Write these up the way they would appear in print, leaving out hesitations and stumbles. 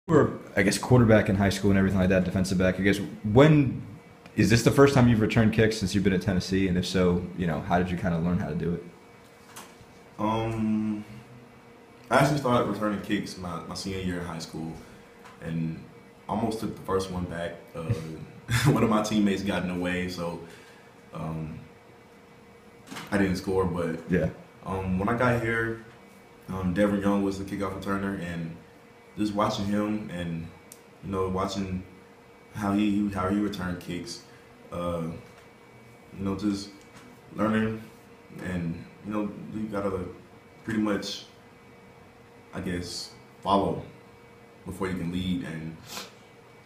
Were, I guess, quarterback in high school and everything like that, defensive back. I guess when is this the first time you've returned kicks since you've been at Tennessee? And if so, how did you kind of learn how to do it? Um, I actually started returning kicks my senior year in high school, and almost took the first one back. One of my teammates got in the way, so um, I didn't score. But Yeah. when I got here, Devin Young was the kickoff returner, and just watching him and watching how he returned kicks, uh, just learning, and you gotta pretty much, I guess, follow before you can lead. And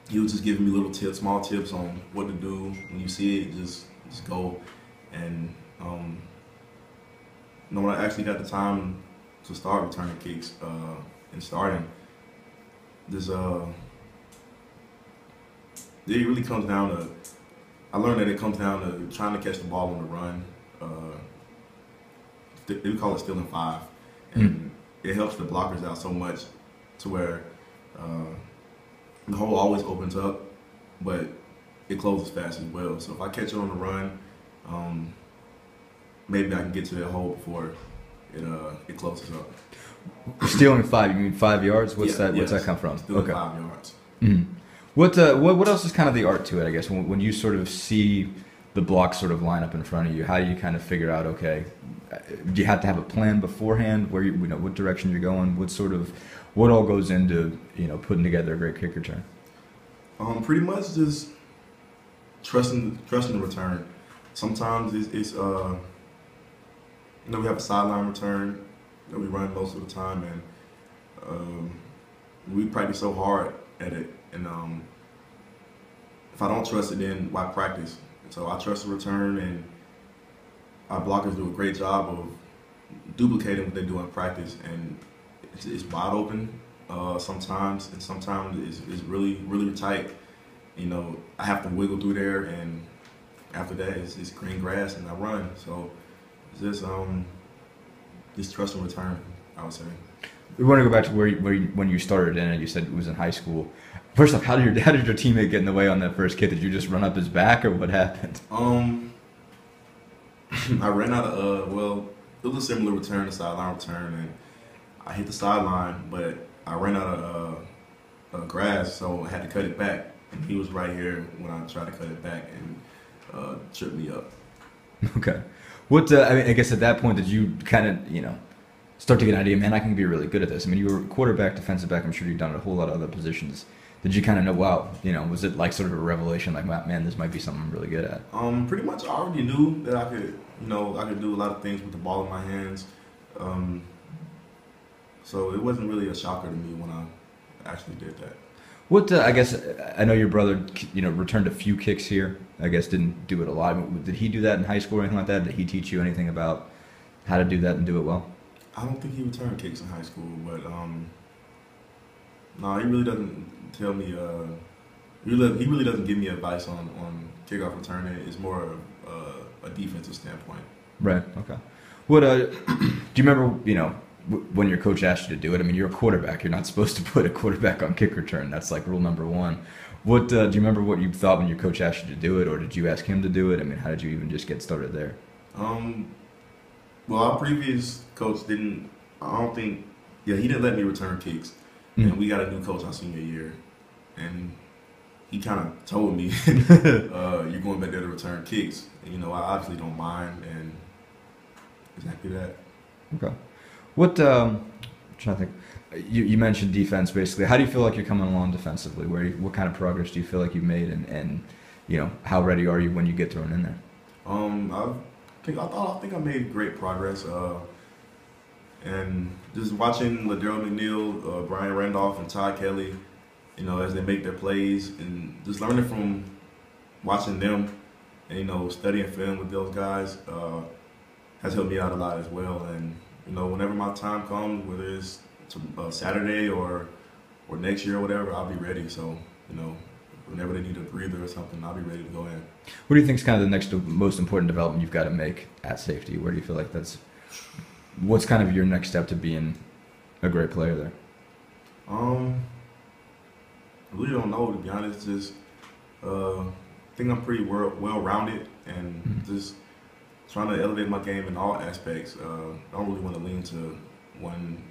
he was just giving me little tips, small tips on what to do when you see it. Just go. And when I actually got the time to start returning kicks and starting, this it really comes down to. I learned that it comes down to trying to catch the ball on the run. We call it stealing five, and it helps the blockers out so much to where uh, the hole always opens up, but it closes fast as well. So if I catch it on the run, um, maybe I can get to that hole before it closes up. Stealing five, you mean 5 yards? What's Yeah, that? What's yes, that come from? stealing Okay. 5 yards. Mhm. What else is kind of the art to it? I guess when you sort of see the block sort of line up in front of you, how do you kind of figure out? Okay, do you have to have a plan beforehand where you know what direction you're going? What all goes into putting together a great kick return? Pretty much just trusting the return. Sometimes it's we have a sideline return that we run most of the time, and we practice so hard at it. And if I don't trust it, then why practice? So I trust the return, and our blockers do a great job of duplicating what they do in practice, and it's wide open sometimes, and sometimes it's really really tight. I have to wiggle through there, and after that it's green grass, and I run. So it's just trust and return, I would say. We want to go back to when you started in it. You said it was in high school. First off, how did your teammate get in the way on that first kick? Did you just run up his back, or what happened? I ran out of it was a similar return, a sideline return, and I hit the sideline, but I ran out of grass, so I had to cut it back. And he was right here when I tried to cut it back, and tripped me up. Okay. What I mean, I guess at that point, did you kind of start to get an idea? Man, I can be really good at this. I mean, you were quarterback, defensive back. I'm sure you've done a whole lot of other positions. Did you kind of know? Wow, was it like sort of a revelation? Like, wow, man, this might be something I'm really good at. Pretty much, I already knew that I could do a lot of things with the ball in my hands. Um, so it wasn't really a shocker to me when I actually did that. What I guess I know your brother, returned a few kicks here. I guess didn't do it a lot. Did he do that in high school or anything like that? Did he teach you anything about how to do that and do it well? I don't think he returned kicks in high school, but no, he really doesn't tell me. He really doesn't give me advice on kickoff returning. It's more of a defensive standpoint. Right. Okay. What do you remember? When your coach asked you to do it. I mean, you're a quarterback. You're not supposed to put a quarterback on kick return. That's like rule number one. What do you remember? What you thought when your coach asked you to do it, or did you ask him to do it? I mean, how did you even just get started there? Well, our previous coach didn't. I don't think. Yeah, he didn't let me return kicks, Mm. and we got a new coach our senior year, and he kind of told me, "You're going back there to return kicks." And, I obviously don't mind, and exactly that. Okay. What trying to think. You mentioned defense basically. How do you feel like you're coming along defensively? What kind of progress do you feel like you've made, and how ready are you when you get thrown in there? I think I made great progress. And just watching Ladero McNeil, Brian Randolph, and Todd Kelly, as they make their plays, and just learning from watching them, and studying film with those guys has helped me out a lot as well. And whenever my time comes, whether it's Saturday or next year or whatever, I'll be ready. So whenever they need a breather or something, I'll be ready to go in. What do you think is kind of the next most important development you've got to make at safety? Where do you feel like what's kind of your next step to being a great player there? I really don't know, to be honest. Just I think I'm pretty well rounded, and just trying to elevate my game in all aspects. I don't really want to lean to one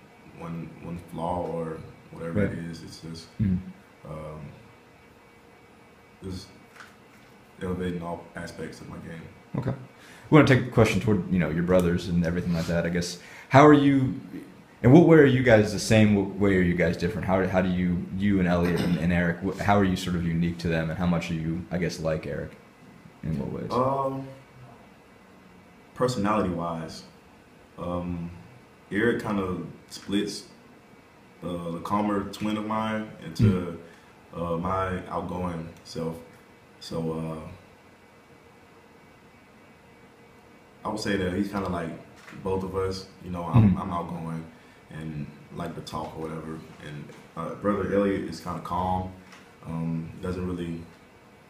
flaw or whatever Right. it is. It's just just elevating all aspects of my game. Okay. We want to take a question toward your brothers and everything like that. I guess how are you? In what way are you guys the same? What way are you guys different? How do you and Elliot and Eric? How are you sort of unique to them, and how much are you, I guess, like Eric? In what ways? Personality wise, Eric kind of splits the calmer twin of mine into my outgoing self. So I would say that he's kind of like both of us. I'm outgoing and like to talk or whatever. And brother Elliot is kind of calm. Doesn't really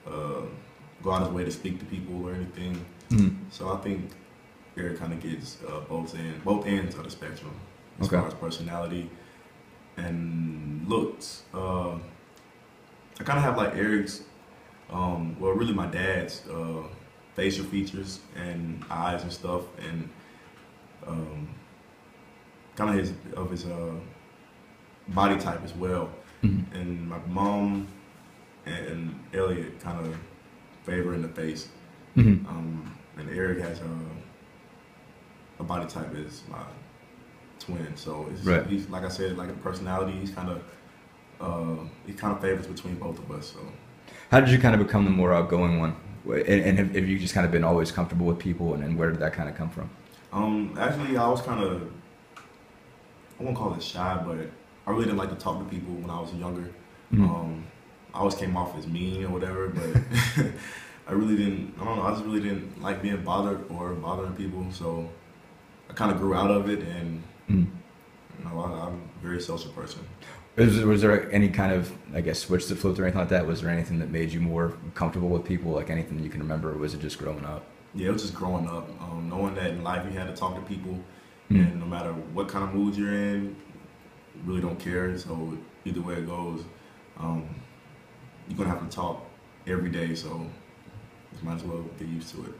go out his way to speak to people or anything. So I think Eric kind of gets both ends of the spectrum as far as personality and looks. I kind of have like Eric's, well, really my dad's facial features and eyes and stuff, and kind of his body type as well. And my mom and Elliot kind of favor in the face. And Eric has a body type as my twin. So it's, he's, like I said, like a personality, he's kind of favors between both of us. So how did you kind of become the more outgoing one? And have you just kind of been always comfortable with people, and where did that kind of come from? Actually, I was kind of, I won't call it shy, but I really didn't like to talk to people when I was younger. I always came off as mean or whatever, but I just really didn't like being bothered or bothering people. So I kind of grew out of it, and I'm a very social person. Was there any kind of, I guess, switch that flipped or anything like that? Was there anything that made you more comfortable with people, like anything you can remember, or was it just growing up? Yeah, it was just growing up, knowing that in life you had to talk to people, and no matter what kind of mood you're in, you really don't care. So either way it goes, you're gonna have to talk every day. So you might as well get used to it.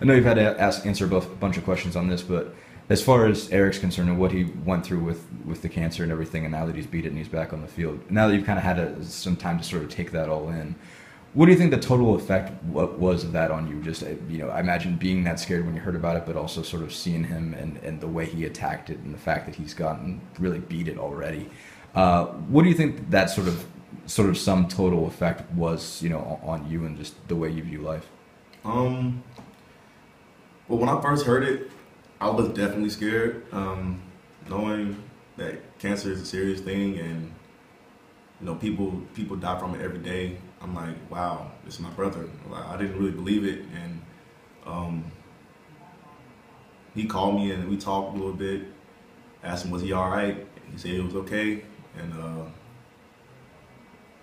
I know you've had to answer a bunch of questions on this, but as far as Eric's concerned and what he went through with the cancer and everything, and now that he's beat it and he's back on the field, now that you've kind of had some time to sort of take that all in, what do you think the total effect was of that on you? Just, I imagine being that scared when you heard about it, but also sort of seeing him and the way he attacked it and the fact that he's gotten really beat it already. What do you think that sort of sum total effect was, on you and just the way you view life? Well, when I first heard it, I was definitely scared, knowing that cancer is a serious thing, and people die from it every day. I'm like, wow, this is my brother. Like, I didn't really believe it, and he called me and we talked a little bit. Asked him, was he all right? He said it was okay, and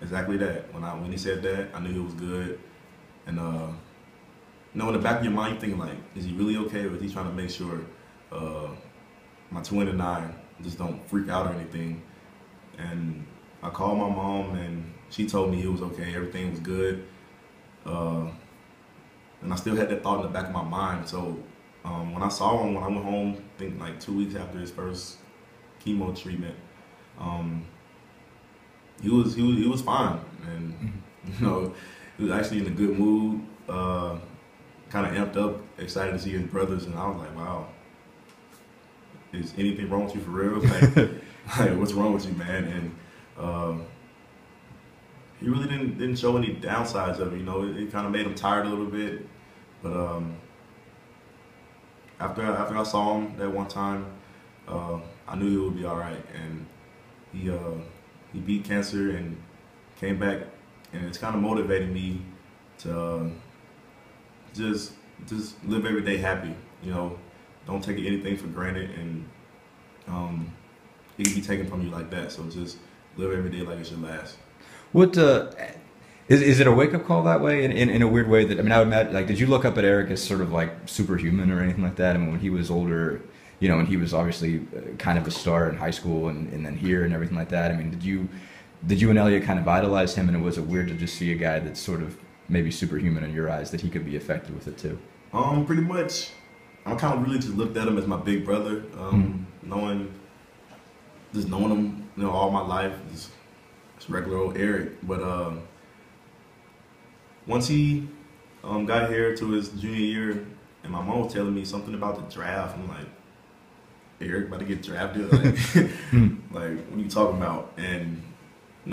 exactly that. When he said that, I knew he was good, and in the back of your mind, you're thinking like, is he really okay, or is he trying to make sure my twin and I just don't freak out or anything? And I called my mom, and she told me he was okay, everything was good. And I still had that thought in the back of my mind. So when I saw him, when I went home, I think like 2 weeks after his first chemo treatment, he was fine, and he was actually in a good mood. Kind of amped up, excited to see his brothers, and I was like, wow, is anything wrong with you for real? Like what's wrong with you, man? And he really didn't show any downsides of it. It kind of made him tired a little bit, but after I saw him that one time, I knew he would be all right, and he beat cancer and came back, and it's kind of motivating me to just live every day happy. Don't take anything for granted, and it can be taken from you like that. So just live every day like it's your last. What is it a wake up call that way in a weird way? That I would imagine. Like, did you look up at Eric as sort of like superhuman or anything like that? When he was older, and he was obviously kind of a star in high school and then here and everything like that. did you and Elliot kind of idolize him, and was it weird to just see a guy that's sort of maybe superhuman in your eyes, that he could be affected with it too? Pretty much. I kind of really just looked at him as my big brother, knowing him, all my life, just regular old Eric. But once he got here to his junior year, and my mom was telling me something about the draft, I'm like, Eric about to get drafted? Like, like, what are you talking about? And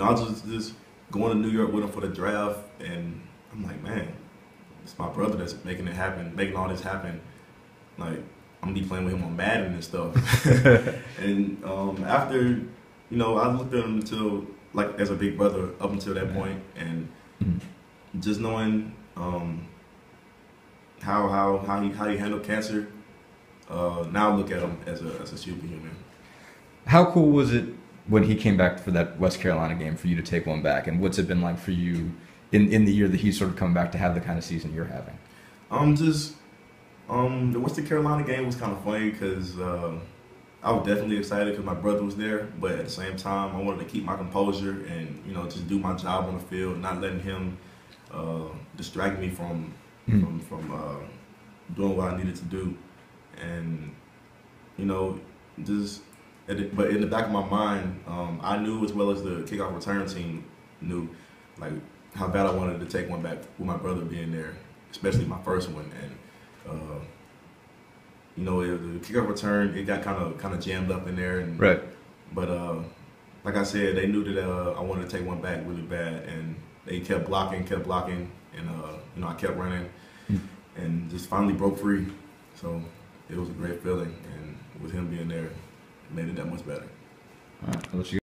I was just going to New York with him for the draft, and I'm like, man, it's my brother that's making it happen, making all this happen. Like, I'm gonna be playing with him on Madden and stuff. And after, I looked at him until, like, as a big brother up until that point, and just knowing how he handled cancer. Now I look at him as a superhuman. How cool was it when he came back for that West Carolina game for you to take one back, and what's it been like for you in the year that he's sort of come back to have the kind of season you're having? The West Carolina game was kind of funny because I was definitely excited because my brother was there, but at the same time I wanted to keep my composure and just do my job on the field, not letting him distract me from doing what I needed to do. And but in the back of my mind, I knew, as well as the kickoff return team knew, like, how bad I wanted to take one back with my brother being there, especially my first one. And the kickoff return, it got kind of jammed up in there. And, right. But like I said, they knew that I wanted to take one back really bad, and they kept blocking, and I kept running, and just finally broke free. So it was a great feeling, and with him being there, it made it that much better. All right, I'll let you go.